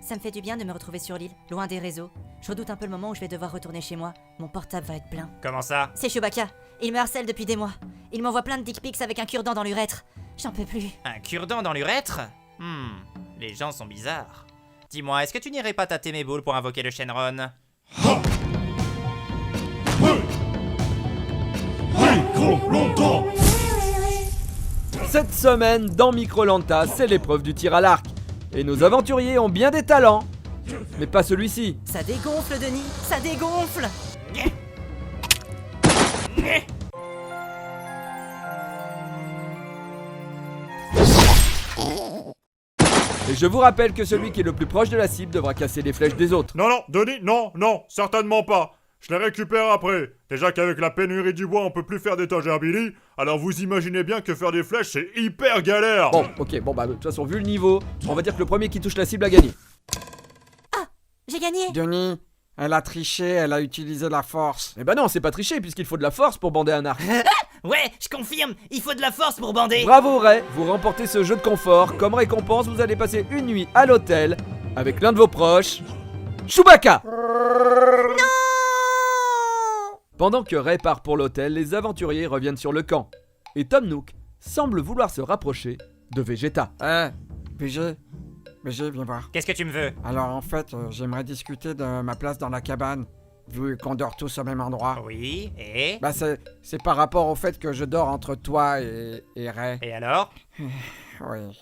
Ça me fait du bien de me retrouver sur l'île, loin des réseaux. Je redoute un peu le moment où je vais devoir retourner chez moi. Mon portable va être plein. Comment ça? C'est Chewbacca. Il me harcèle depuis des mois. Il m'envoie plein de dick pics avec un cure-dent dans l'urètre. J'en peux plus. Un cure-dent dans l'urètre? Les gens sont bizarres. Dis-moi, est-ce que tu n'irais pas tâter mes boules pour invoquer le Shenron? Cette semaine, dans Microlanta, c'est l'épreuve du tir à l'arc. Et nos aventuriers ont bien des talents. Mais pas celui-ci. Ça dégonfle, Denis. Ça dégonfle. Et je vous rappelle que celui qui est le plus proche de la cible devra casser les flèches des autres. Non, Denis, non, certainement pas. Je les récupère après. Déjà qu'avec la pénurie du bois, on peut plus faire d'étagères Billy, alors vous imaginez bien que faire des flèches, c'est hyper galère. Bon, ok, de toute façon, vu le niveau, on va dire que le premier qui touche la cible a gagné. J'ai gagné. Denis, elle a triché, elle a utilisé la force. Eh ben non, c'est pas tricher, puisqu'il faut de la force pour bander un arc. Ouais, je confirme, il faut de la force pour bander. Bravo Ray, vous remportez ce jeu de confort. Comme récompense, vous allez passer une nuit à l'hôtel avec l'un de vos proches, Chewbacca. Pendant que Ray part pour l'hôtel, les aventuriers reviennent sur le camp. Et Tom Nook semble vouloir se rapprocher de Vegeta. BG, viens voir. Qu'est-ce que tu me veux? Alors en fait, j'aimerais discuter de ma place dans la cabane, vu qu'on dort tous au même endroit. Oui, et? Bah c'est par rapport au fait que je dors entre toi et Ray. Et alors? Oui.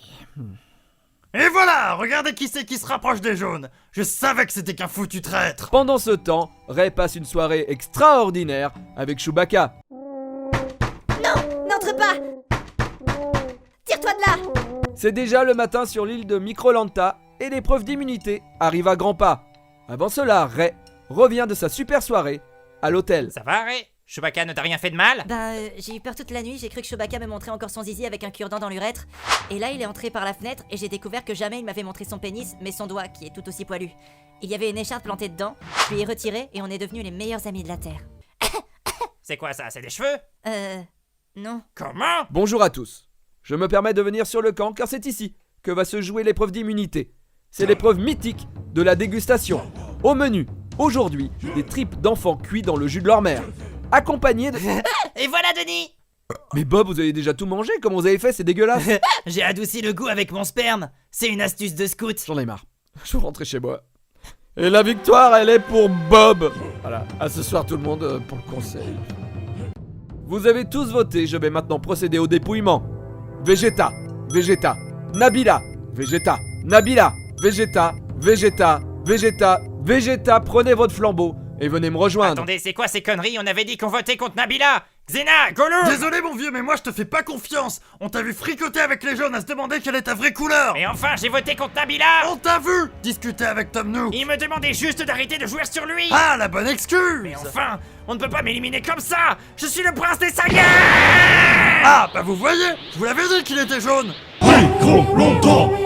Et voilà, regardez qui c'est qui se rapproche des jaunes. Je savais que c'était qu'un foutu traître. Pendant ce temps, Ray passe une soirée extraordinaire avec Chewbacca. N'entre pas. Tire-toi de là. C'est déjà le matin sur l'île de Microlanta et l'épreuve d'immunité arrive à grands pas. Avant cela, Ray revient de sa super soirée à l'hôtel. Ça va, Ray? Chewbacca ne t'a rien fait de mal? J'ai eu peur toute la nuit, j'ai cru que Chewbacca me montrait encore son zizi avec un cure-dent dans l'urètre. Et là, il est entré par la fenêtre et j'ai découvert que jamais il m'avait montré son pénis, mais son doigt, qui est tout aussi poilu. Il y avait une écharpe plantée dedans, je lui ai retiré et on est devenus les meilleurs amis de la Terre. C'est quoi ça? C'est des cheveux? Non. Comment? Bonjour à tous. Je me permets de venir sur le camp car c'est ici que va se jouer l'épreuve d'immunité. C'est l'épreuve mythique de la dégustation. Au menu, aujourd'hui, des tripes d'enfants cuits dans le jus de leur mère. Accompagné de... Et voilà, Denis! Mais Bob, vous avez déjà tout mangé? Comment vous avez fait? C'est dégueulasse. J'ai adouci le goût avec mon sperme. C'est une astuce de scout. J'en ai marre. Je vais rentrer chez moi. Et la victoire, elle est pour Bob. Voilà. À ce soir tout le monde pour le conseil. Vous avez tous voté. Je vais maintenant procéder au dépouillement. Vegeta, Nabila, Vegeta, Nabila, Vegeta, prenez votre flambeau et venez me rejoindre. Attendez, c'est quoi ces conneries? On avait dit qu'on votait contre Nabila! Xena, Gollum! Désolé mon vieux, mais moi je te fais pas confiance. On t'a vu fricoter avec les jaunes à se demander quelle est ta vraie couleur. Mais enfin, j'ai voté contre Nabila! On t'a vu discuter avec Tom Nook. Il me demandait juste d'arrêter de jouer sur lui! Ah, la bonne excuse. Mais enfin, on ne peut pas m'éliminer comme ça! Je suis le prince des Saiyans! Ah, bah vous voyez, je vous l'avais dit qu'il était jaune. Microlanta.